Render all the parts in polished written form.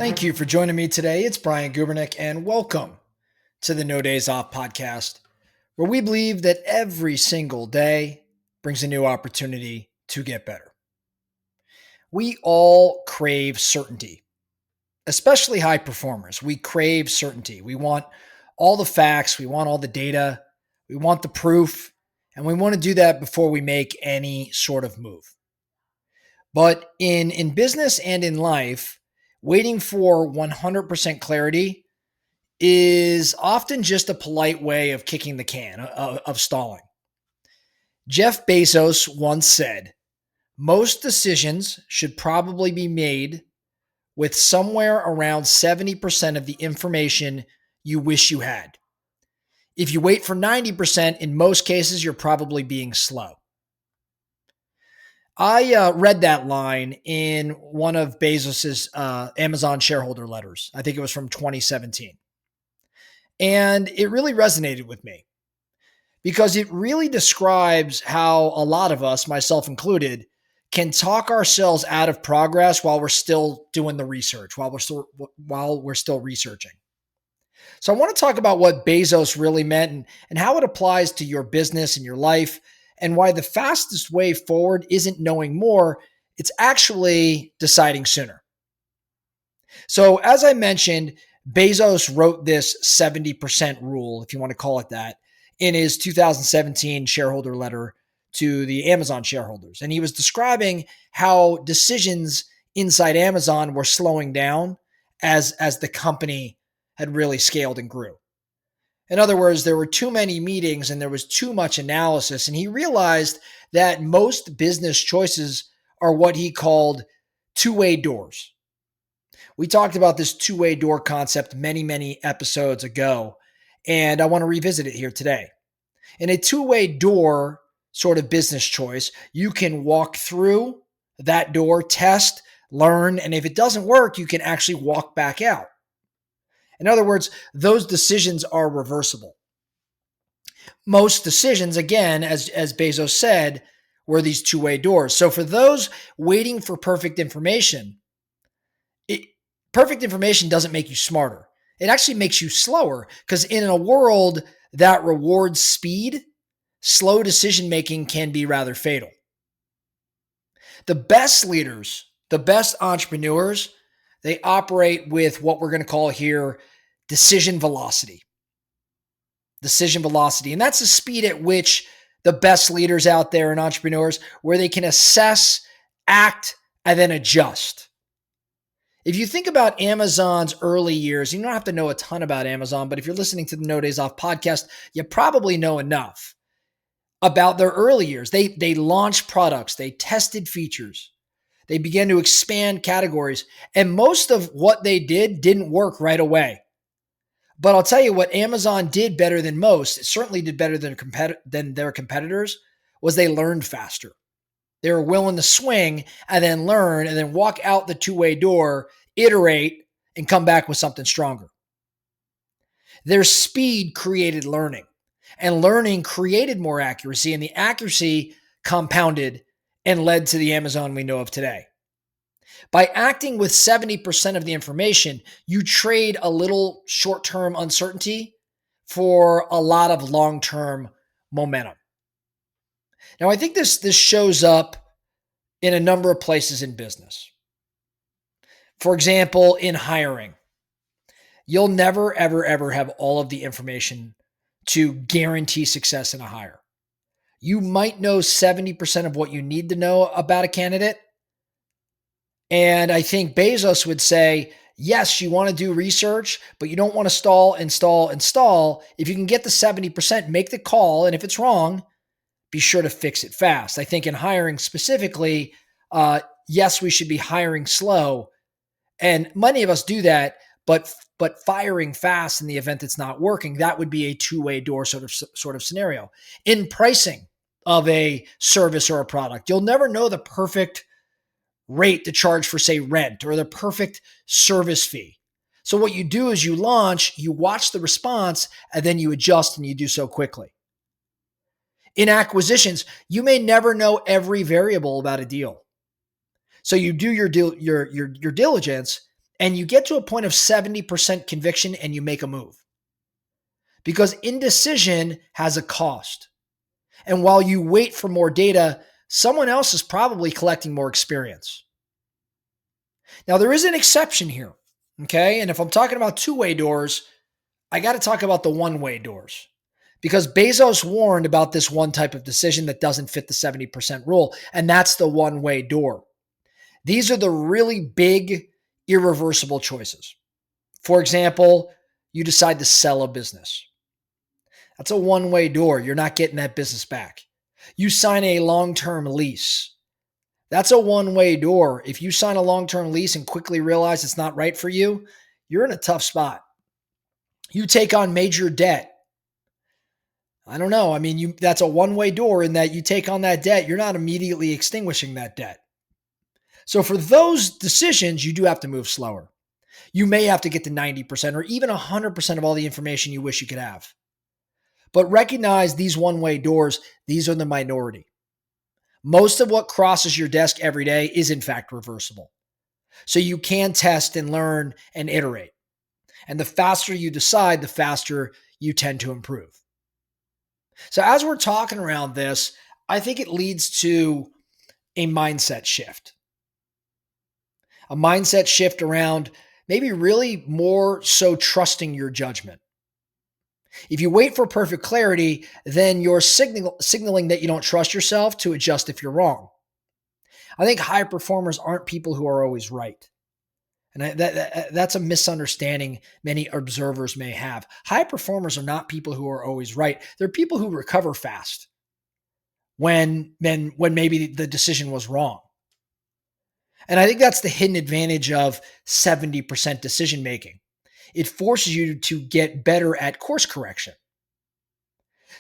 Thank you for joining me today. It's Brian Gubernick, and welcome to the No Days Off podcast, where we believe that every single day brings a new opportunity to get better. We all crave certainty, especially high performers. We crave certainty. We want all the facts, we want all the data, we want the proof, and we want to do that before we make any sort of move. But in business and in life, waiting for 100% clarity is often just a polite way of kicking the can, of stalling. Jeff Bezos once said, most decisions should probably be made with somewhere around 70% of the information you wish you had. If you wait for 90%, in most cases, you're probably being slow. I read that line in one of Bezos's Amazon shareholder letters. I think it was from 2017. And it really resonated with me because it really describes how a lot of us, myself included, can talk ourselves out of progress while we're still doing the research, while we're still researching. So I want to talk about what Bezos really meant and how it applies to your business and your life, and why the fastest way forward isn't knowing more, it's actually deciding sooner. So as I mentioned, Bezos wrote this 70% rule, if you want to call it that, in his 2017 shareholder letter to the Amazon shareholders. And he was describing how decisions inside Amazon were slowing down as the company had really scaled and grew. In other words, there were too many meetings and there was too much analysis. And he realized that most business choices are what he called two-way doors. We talked about this two-way door concept many episodes ago, and I want to revisit it here today. In a two-way door sort of business choice, you can walk through that door, test, learn, and if it doesn't work, you can actually walk back out. In other words, those decisions are reversible. Most decisions, again, as Bezos said, were these two-way doors. So for those waiting for perfect information, perfect information doesn't make you smarter. It actually makes you slower, because in a world that rewards speed, slow decision-making can be rather fatal. The best leaders, the best entrepreneurs, they operate with what we're going to call here decision velocity. Decision velocity. And that's the speed at which the best leaders out there and entrepreneurs, where they can assess, act, and then adjust. If you think about Amazon's early years, you don't have to know a ton about Amazon, but if you're listening to the No Days Off podcast, you probably know enough about their early years. They launched products, they tested features, they began to expand categories, and most of what they did didn't work right away. But I'll tell you what Amazon did better than most, it certainly did better than their competitors, was they learned faster. They were willing to swing and then learn and then walk out the two-way door, iterate, and come back with something stronger. Their speed created learning, and learning created more accuracy, and the accuracy compounded and led to the Amazon we know of today. By acting with 70% of the information, you trade a little short-term uncertainty for a lot of long-term momentum. Now, I think this shows up in a number of places in business. For example, in hiring, you'll never, ever have all of the information to guarantee success in a hire. You might know 70% of what you need to know about a candidate. And I think Bezos would say, yes, you want to do research, but you don't want to stall. If you can get the 70%, make the call. And if it's wrong, be sure to fix it fast. I think in hiring specifically, yes, we should be hiring slow. And many of us do that, but firing fast in the event it's not working, that would be a two-way door sort of scenario. In pricing of a service or a product, you'll never know the perfect rate to charge for, say, rent or the perfect service fee. So what you do is you launch, you watch the response, and then you adjust, and you do so quickly. In acquisitions, you may never know every variable about a deal. So you do your diligence, and you get to a point of 70% conviction and you make a move. Because indecision has a cost. And while you wait for more data, someone else is probably collecting more experience. Now, there is an exception here, okay? And if I'm talking about two-way doors, I got to talk about the one-way doors because Bezos warned about this one type of decision that doesn't fit the 70% rule, and that's the one-way door. These are the really big, irreversible choices. For example, you decide to sell a business. That's a one-way door. You're not getting that business back. You sign a long-term lease. That's a one-way door. If you sign a long-term lease and quickly realize it's not right for you, you're in a tough spot. You take on major debt. I don't know. I mean, that's a one-way door in that you take on that debt. You're not immediately extinguishing that debt. So for those decisions, you do have to move slower. You may have to get to 90% or even 100% of all the information you wish you could have. But recognize these one-way doors, these are the minority. Most of what crosses your desk every day is in fact reversible. So you can test and learn and iterate. And the faster you decide, the faster you tend to improve. So as we're talking around this, I think it leads to a mindset shift. A mindset shift around maybe really more so trusting your judgment. If you wait for perfect clarity, then you're signaling that you don't trust yourself to adjust if you're wrong. I think high performers aren't people who are always right. And that's a misunderstanding many observers may have. High performers are not people who are always right. They're people who recover fast when maybe the decision was wrong. And I think that's the hidden advantage of 70% decision making. It forces you to get better at course correction.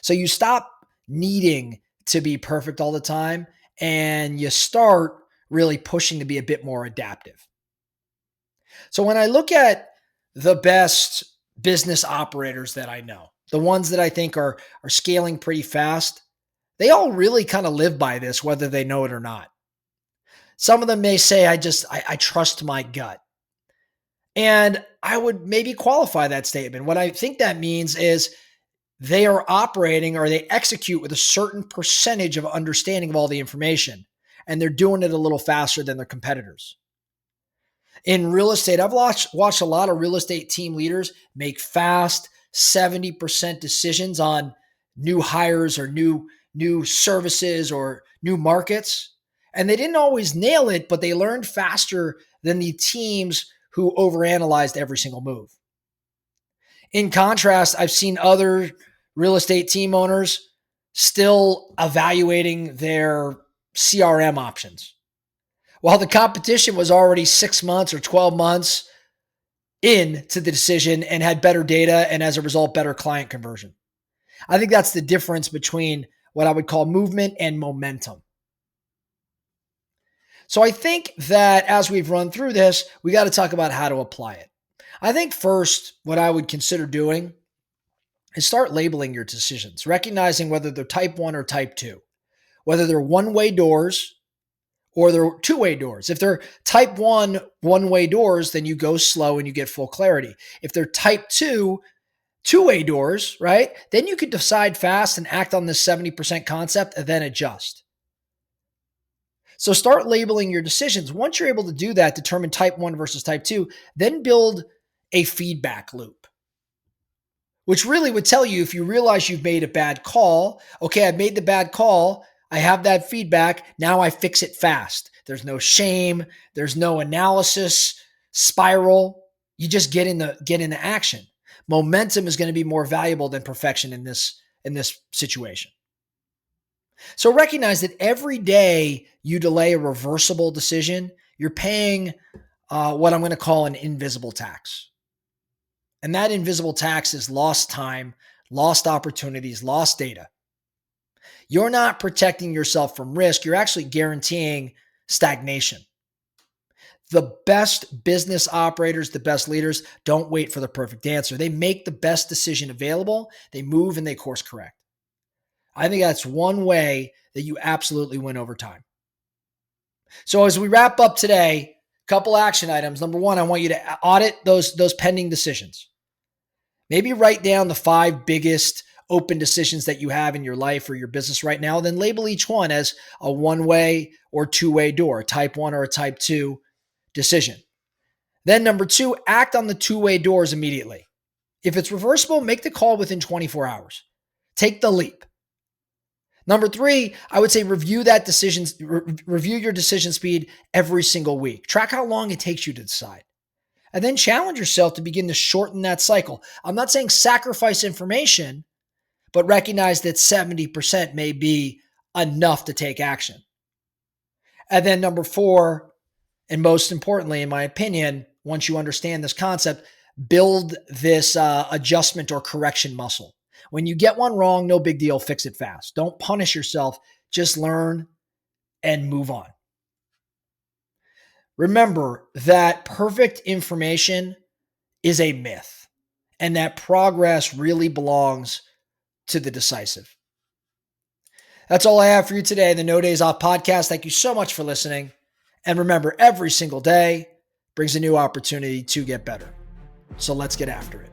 So you stop needing to be perfect all the time and you start really pushing to be a bit more adaptive. So when I look at the best business operators that I know, the ones that I think are scaling pretty fast, they all really kind of live by this, whether they know it or not. Some of them may say, I trust my gut. And I would maybe qualify that statement. What I think that means is they are operating or they execute with a certain percentage of understanding of all the information, and they're doing it a little faster than their competitors. In real estate, I've watched a lot of real estate team leaders make fast 70% decisions on new hires or new services or new markets. And they didn't always nail it, but they learned faster than the teams who overanalyzed every single move. In contrast, I've seen other real estate team owners still evaluating their CRM options. While the competition was already 6 months or 12 months into the decision and had better data and as a result, better client conversion. I think that's the difference between what I would call movement and momentum. So I think that as we've run through this, we got to talk about how to apply it. I think first, what I would consider doing is start labeling your decisions, recognizing whether they're type 1 or type 2, whether they're one-way doors or they're two-way doors. If they're type 1, one-way doors, then you go slow and you get full clarity. If they're type 2, two-way doors, right? Then you could decide fast and act on this 70% concept and then adjust. So start labeling your decisions. Once you're able to do that, determine type 1 versus type 2, then build a feedback loop, which really would tell you if you realize you've made a bad call, okay, I've made the bad call, I have that feedback, now I fix it fast. There's no shame, there's no analysis spiral. You just get into action. Momentum is going to be more valuable than perfection in this situation. So recognize that every day you delay a reversible decision, you're paying what I'm going to call an invisible tax. And that invisible tax is lost time, lost opportunities, lost data. You're not protecting yourself from risk. You're actually guaranteeing stagnation. The best business operators, the best leaders don't wait for the perfect answer. They make the best decision available. They move and they course correct. I think that's one way that you absolutely win over time. So as we wrap up today, Couple action items. Number one, I want you to audit those pending decisions. Maybe write down the 5 biggest open decisions that you have in your life or your business right now, then label each one as a one-way or two-way door, a type 1 or a type 2 decision. Then number 2, act on the two-way doors immediately. If it's reversible, make the call within 24 hours. Take the leap. Number 3, I would say review your decision speed every single week. Track how long it takes you to decide. And then challenge yourself to begin to shorten that cycle. I'm not saying sacrifice information, but recognize that 70% may be enough to take action. And then number 4, and most importantly, in my opinion, once you understand this concept, build this adjustment or correction muscle. When you get one wrong, no big deal, fix it fast. Don't punish yourself, just learn and move on. Remember that perfect information is a myth and that progress really belongs to the decisive. That's all I have for you today, the No Days Off podcast. Thank you so much for listening. And remember, every single day brings a new opportunity to get better. So let's get after it.